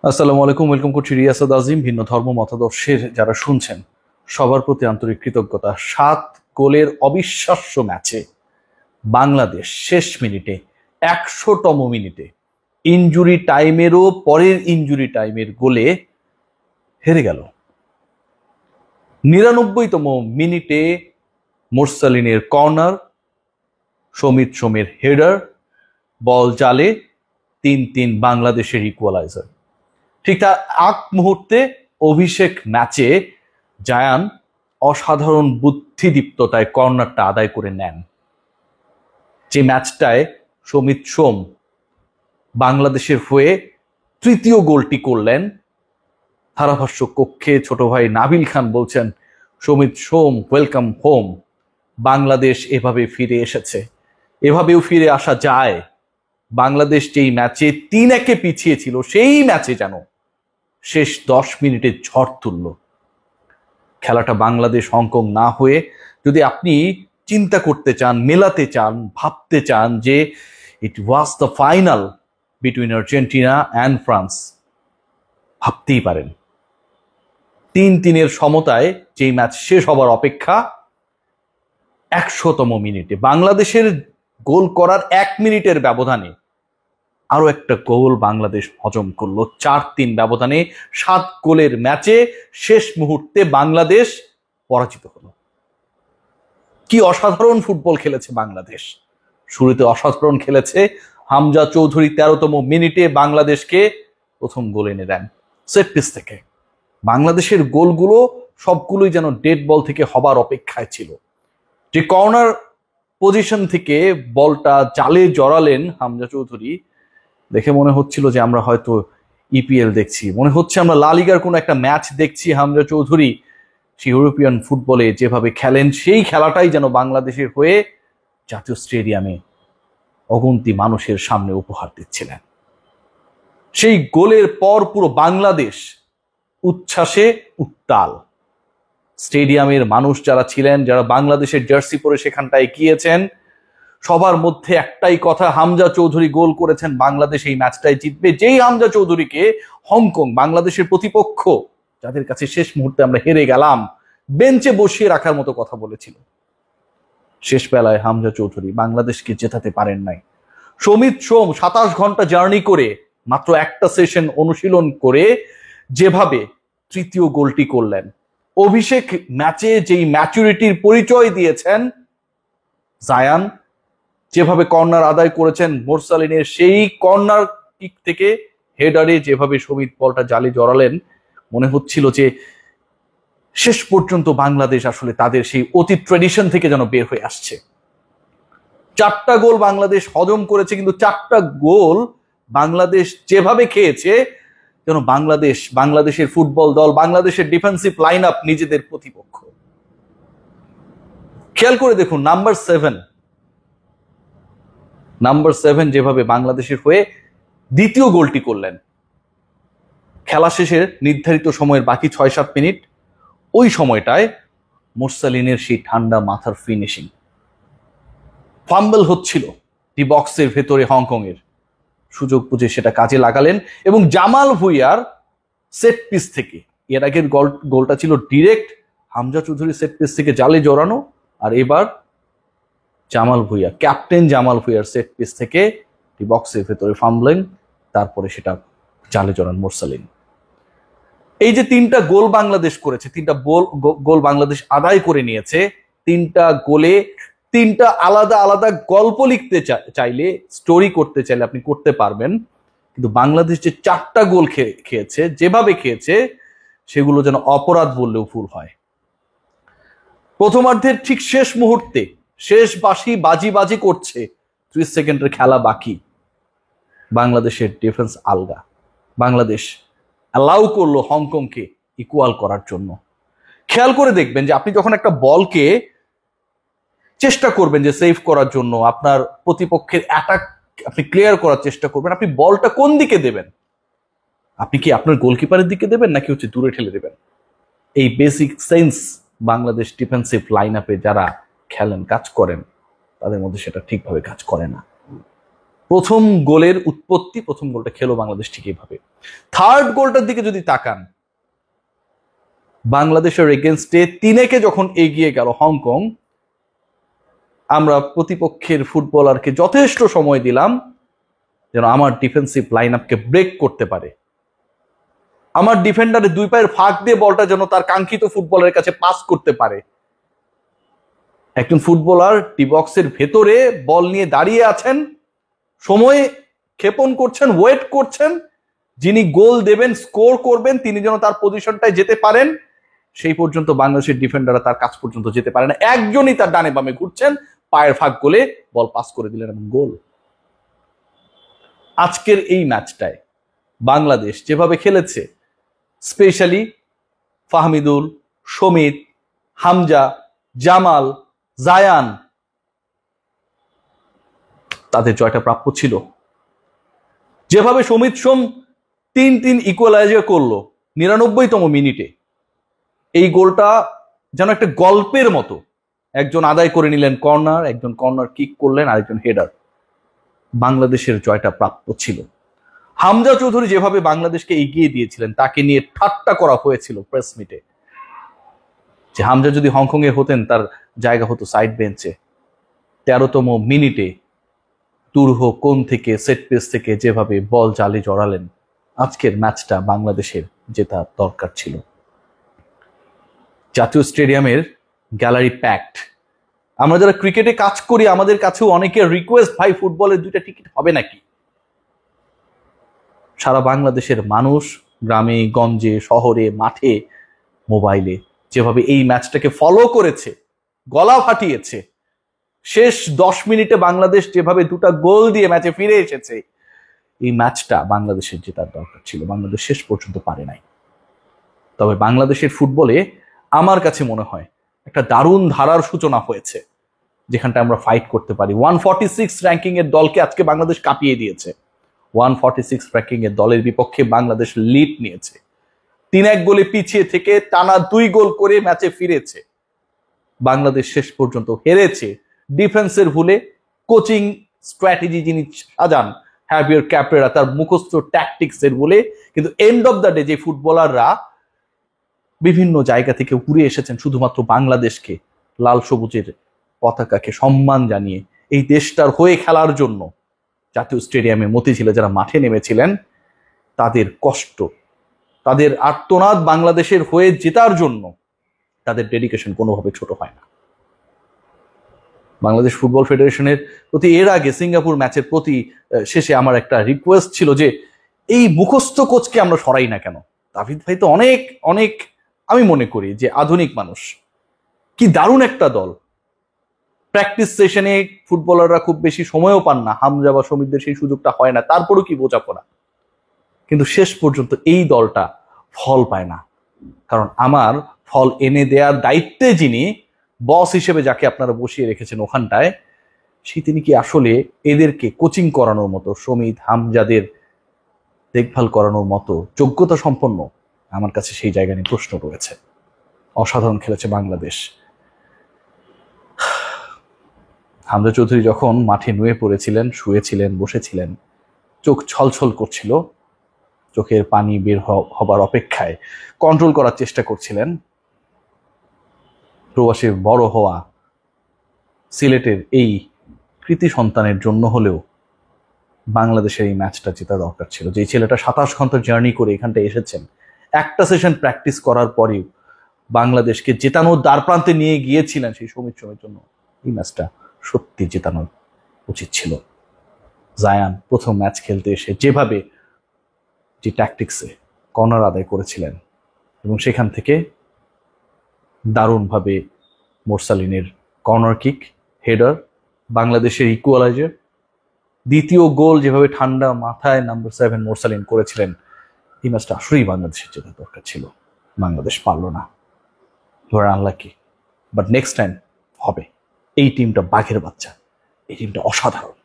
আসসালামু আলাইকুম, ওয়েলকাম করছি রিয়াসাদ আজিম। ভিন্ন ধর্ম মতাদর্শের যারা শুনছেন সবার প্রতি আন্তরিক কৃতজ্ঞতা। 7 গোলের অবিশ্বাস্য ম্যাচে বাংলাদেশ শেষ মিনিটে 100তম মিনিটে ইনজুরি টাইমেরও পরের ইনজুরি টাইমের গোলে হেরে গেল। 99তম মিনিটে মোরসালিনের কর্নার, সমিত সোমের হেডার, বল জালে, 3-3 বাংলাদেশের ইকুয়ালাইজার। ঠিক তার আগ মুহূর্তে অভিষেক ম্যাচে জায়ান অসাধারণ বুদ্ধিদীপ্ততায় কর্নারটা আদায় করে নেন। যে ম্যাচটায় সমিত সোম বাংলাদেশের হয়ে তৃতীয় গোলটি করলেন, ধারাভাষ্য কক্ষে ছোট ভাই নাবিল খান বলছেন, সমিত সোম ওয়েলকাম হোম। বাংলাদেশ এভাবে ফিরে এসেছে, এভাবেও ফিরে আসা যায়। বাংলাদেশ যেই ম্যাচে 3-1 পিছিয়ে ছিল, সেই ম্যাচে যেন শেষ 10 মিনিটে ঝড় তুলল। খেলাটা বাংলাদেশ হংকং না হয়ে, যদি আপনি চিন্তা করতে চান, মেলাতে চান, ভাবতে চান যে it was the final between Argentina and France, ভাবতেই পারেন 3-3 সমতায় যেই ম্যাচ শেষ হবার অপেক্ষা, 100তম মিনিটে বাংলাদেশের গোল করার 1 মিনিটের ব্যবধানে আরো একটা গোল বাংলাদেশ হজম করলো। 4-3 ব্যবধানে 7 গোলের ম্যাচে শেষ মুহূর্তে বাংলাদেশ পরাজিত হলো। কি অসাধারণ ফুটবল খেলেছে বাংলাদেশ। শুরুতে অসাধারণ খেলেছে। হামজা চৌধুরী 13তম মিনিটে বাংলাদেশকে প্রথম গোল এনে দেন সেট পিস থেকে। বাংলাদেশের গোলগুলো সবগুলোই যেন ডেড বল থেকে হবার অপেক্ষায় ছিল। যে কর্নার পজিশন থেকে বলটা জালে জড়ালেন হামজা চৌধুরী, দেখে মনে হচ্ছিল যে আমরা হয়তো ইপিএল দেখছি, মনে হচ্ছে আমরা লা লিগার কোনো একটা ম্যাচ দেখছি। হামজা চৌধুরী ইউরোপিয়ান ফুটবলে যেভাবে খেলেন, সেই খেলাটাই যেন বাংলাদেশের হয়ে জাতীয় স্টেডিয়ামে অগুন্তি মানুষের সামনে উপহার দিচ্ছিলেন। সেই গোলের পর পুরো বাংলাদেশ উচ্ছ্বাসে উত্তাল। স্টেডিয়ামের মানুষ যারা ছিলেন, যারা বাংলাদেশের জার্সি পরে সেখানটায় গিয়েছেন, সবার মধ্যে একটাই কথা, হামজা চৌধুরী গোল করেছেন, বাংলাদেশ এই ম্যাচটাই জিতবে। যেই হামজা চৌধুরীকে হংকং, বাংলাদেশের প্রতিপক্ষ, যাদের কাছে শেষ মুহূর্তে আমরা হেরে গেলাম, বেঞ্চে বসিয়ে রাখার মতো কথা বলেছিল, শেষ বেলায় হামজা চৌধুরী বাংলাদেশকে জেতাতে পারেন নাই। সমিত সোম 27 ঘন্টা জার্নি করে, মাত্র একটা সেশন অনুশীলন করে যেভাবে তৃতীয় গোলটি করলেন, অভিষেক ম্যাচে যেই ম্যাচুরিটির পরিচয় দিয়েছেন জায়ান, যেভাবে কর্নার আদায় করেছেন মোরসালিনের, সেই কর্নার কিক থেকে হেডারে যেভাবে সমিত বলটা জালে জড়ালেন, মনে হচ্ছিল যে শেষ পর্যন্ত বাংলাদেশ আসলে তাদের সেই অতীত ট্রেডিশন থেকে যেন বের হয়ে আসছে। 4টা গোল বাংলাদেশ হজম করেছে, কিন্তু 4টা গোল বাংলাদেশ যেভাবে খেয়েছে যেন বাংলাদেশের ফুটবল দল, বাংলাদেশের ডিফেন্সিভ লাইন আপ নিজেদের প্রতিপক্ষ। খেয়াল করে দেখুন, নাম্বার 7 যেভাবে বাংলাদেশের হয়ে দ্বিতীয় গোলটি করলেন। খেলা শেষের নির্ধারিত সময়ের বাকি 6-7 মিনিট, ওই সময়টায় মোরসালিনের সেই ঠান্ডা মাথার ফিনিশিং, ফাম্বল হচ্ছিল ডি বক্সের ভেতরে হংকং এর, সুযোগ বুঝে সেটা কাজে লাগালেন এবং জামাল ভুঁইয়ার সেট পিস থেকে, এর আগের গোলটা ছিল direct Hamza Chowdhury set piece থেকে জালে জড়ানো, আর এবার জামাল ভুঁইয়া, ক্যাপ্টেন জামাল ভুঁইয়ার সেট পিস থেকে ডি বক্সের ভেতরে ফাম্বলিং, তারপরে সেটা জালে জড়ান মোরসালিন। এই যে 3টা গোল বাংলাদেশ করেছে, 3টা গোল বাংলাদেশ আদায় করে নিয়েছে, 3টা গোলে 3টা আলাদা আলাদা গল্প লিখতে চাইলে, স্টোরি করতে চাইলে আপনি করতে পারবেন। কিন্তু বাংলাদেশ যে 4টা গোল খেয়েছে, যেভাবে খেয়েছে, সেগুলো যেন অপরাধ বললেও ভুল হয়। প্রথমার্ধের ঠিক শেষ মুহূর্তে শেষ বাঁশি বাজি করছে, 30 সেকেন্ডের খেলা বাকি, বাংলাদেশের ডিফেন্স আলগা। বাংলাদেশ অ্যালাউ করলো হংকংকে ইকুয়াল করার জন্য। খেয়াল করে দেখবেন যে আপনি যখন একটা বলকে চেষ্টা করবেন যে সেভ করার জন্য, আপনার প্রতিপক্ষের অ্যাটাক আপনি ক্লিয়ার করার চেষ্টা করবেন, আপনি বলটা কোন দিকে দেবেন? আপনি কি আপনার গোলকিপারের দিকে দেবেন, নাকি হচ্ছে দূরে ঠেলে দেবেন? এই basic sense Bangladesh defensive line আপে যারা খেলেন, কাজ করেন, তাদের মধ্যে সেটা ঠিকভাবে কাজ করে না। প্রথম গোলের উৎপত্তি, প্রথম গোলটা খেলো বাংলাদেশ ঠিক এইভাবে। থার্ড গোলটার দিকে যদি তাকান, বাংলাদেশের এগেনস্টে 3-1 যখন এগিয়ে গেল হংকং, আমরা প্রতিপক্ষের ফুটবলারকে যথেষ্ট সময় দিলাম যেন আমার ডিফেন্সিভ লাইন আপকে ব্রেক করতে পারে, আমার ডিফেন্ডারের দুই পায়ের ফাঁক দিয়ে বলটা যেন তার কাঙ্ক্ষিত ফুটবলের কাছে পাস করতে পারে। একজন ফুটবলার ডি বক্সের ভেতরে বল নিয়ে দাঁড়িয়ে আছেন, সময় ক্ষেপণ করছেন, ওয়েট করছেন, যিনি গোল দেবেন, স্কোর করবেন, তিনি যেন তার পজিশনটায় যেতে পারেন, সেই পর্যন্ত বাংলাদেশের ডিফেন্ডাররা তার কাছ পর্যন্ত যেতে পারে না। একজনই তার ডানে বামে ঘুরছেন, পায়ের ফাঁক গোলে বল পাস করে দিলেন এবং গোল। আজকের এই ম্যাচটায় বাংলাদেশ যেভাবে খেলেছে, স্পেশালি ফাহমিদুল, সমিত, হামজা, জামাল, জায়ান, তাদের জয়টা প্রাপ্য ছিল। যেভাবে সমিত সোম 3-3 ইকুয়ালাইজার করলো 99তম মিনিটে, এই গোলটা যেন একটা গল্পের মতো। একজন আদায় করে নিলেন কর্নার, একজন কর্নার কিক করলেন, আরেকজন হেডার। বাংলাদেশের জয়টা প্রাপ্য ছিল। হামজা চৌধুরী যেভাবে বাংলাদেশকে এগিয়ে দিয়েছিলেন, তাকে নিয়ে ঠাট্টা করা হয়েছিল প্রেস মিটে, যে হামজা যদি হংকং এ হতেন তার জায়গা হতো সাইড বেঞ্চে। 13তম মিনিটে তুরহ কোন থেকে, সেট পিস থেকে যেভাবে বল জালে জড়ালেন, আজকের ম্যাচটা বাংলাদেশের জেতা দরকার ছিল। জাতীয় স্টেডিয়ামের গ্যালারি প্যাকড। আমরা যারা ক্রিকেটে কাজ করি, আমাদের কাছেও অনেকের রিকোয়েস্ট, ভাই ফুটবলের 2টা টিকিট হবে নাকি? সারা বাংলাদেশের মানুষ গ্রামে গঞ্জে, শহরে, মাঠে, মোবাইলে যেভাবে এই ম্যাচটাকে ফলো করেছে, গলা ফাটিয়েছে, শেষ 10 মিনিটে বাংলাদেশ যেভাবে 2টা গোল দিয়ে ম্যাচে ফিরে এসেছে, এই ম্যাচটা বাংলাদেশের জেতার দরকার ছিল। বাংলাদেশ শেষ পর্যন্ত পারে নাই। তবে বাংলাদেশের ফুটবলে আমার কাছে মনে হয় একটা দারুণ ধারার সূচনা হয়েছে, যেখানটা আমরা ফাইট করতে পারি। 146 র্যাঙ্কিং এর দলকে আজকে বাংলাদেশ কাঁপিয়ে দিয়েছে। 146 র্যাঙ্কিং এর দলের বিপক্ষে বাংলাদেশ লিড নিয়েছে। 3-1 গোলে পিছিয়ে থেকে টানা 2 গোল করে ম্যাচে ফিরেছে। বাংলাদেশ শেষ পর্যন্ত হেরেছে ডিফেন্সের ভুলে। কোচিং স্ট্র্যাটেজি যিনি সাজান, হ্যাভিয়ার ক্যাপ্রেরা, তার মুখস্থ ট্যাকটিক্স এর বলে। কিন্তু এন্ড অফ দ্য ডে যে ফুটবলাররা বিভিন্ন জায়গা থেকে উড়ে এসেছেন শুধুমাত্র বাংলাদেশকে, লাল সবুজের পতাকাকে সম্মান জানিয়ে এই দেশটার হয়ে খেলার জন্য জাতীয় স্টেডিয়ামে মতিঝিলে যারা মাঠে নেমেছিলেন, তাদের কষ্ট, তাদের আর্তনাদ বাংলাদেশের হয়ে জেতার জন্য, তাদের ডেডিকেশন কোনোভাবে ছোট হয় না। বাংলাদেশ ফুটবল ফেডারেশনের প্রতি এর আগে সিঙ্গাপুর ম্যাচের প্রতি শেষে আমার একটা রিকোয়েস্ট ছিল যে এই মুখস্থ কোচকে আমরা সরাই না কেন? দাভিদ ভাই তো অনেক অনেক, আমি মনে করি যে আধুনিক মানুষ, কি দারুণ একটা দল। প্র্যাকটিস সেশনে ফুটবলাররা খুব বেশি সময়ও পান না, হামজা বা সমিতদের সেই সুযোগটা হয় না, তারপরও কি বোঝাপড়া। কিন্তু শেষ পর্যন্ত এই দলটা ফল পায় না, কারণ আমার ফল এনে দেওয়ার দায়িত্বে যিনি বস হিসেবে যাকে আপনারা বসিয়ে রেখেছেন ওখানটায়, তিনি কি আসলে এদেরকে কোচিং করানোর মতো, সমিত হামজাদের দেখভাল করানোর মতো যোগ্যতা সম্পন্ন? আমার কাছে সেই জায়গা নিয়ে প্রশ্ন রয়েছে। অসাধারণ খেলেছে বাংলাদেশ। হামজা চৌধুরী যখন মাঠে নুয়ে পড়েছিলেন, শুয়েছিলেন, বসেছিলেন, চোখ ছলছল করছিল, চোখের পানি বের হবার অপেক্ষায় কন্ট্রোল করার চেষ্টা করছিলেন। প্রবাসীর বড় হওয়া সিলেটের এই কৃতি সন্তানের জন্য হলেও বাংলাদেশের এই ম্যাচটা জেতা দরকার ছিল। যে ছেলেটা 27 ঘন্টা জার্নি করে এখানটা এসেছেন, একটা সেশন প্র্যাকটিস করার পরেও বাংলাদেশকে জেতানোর দ্বার প্রান্তে নিয়ে গিয়েছিলেন, সেই সমিত সোমের জন্য এই ম্যাচটা সত্যি জেতানো উচিত ছিল। জায়ান প্রথম ম্যাচ খেলতে এসে যেভাবে যে ট্যাকটিক্সে কর্নার আদায় করেছিলেন, এবং সেখান থেকে দারুণভাবে মোরসালিনের কর্নার কিক, হেডার, বাংলাদেশের ইকুয়ালাইজার, দ্বিতীয় গোল যেভাবে ঠান্ডা মাথায় নাম্বার 7 মোরসালিন করেছিলেন, এই ম্যাচটা আসলেই বাংলাদেশের জেতা দরকার ছিল। বাংলাদেশ পারল না, ধরে আনলাকি, বাট নেক্সট টাইম হবে। এই টিমটা বাঘের বাচ্চা, এই টিমটা অসাধারণ।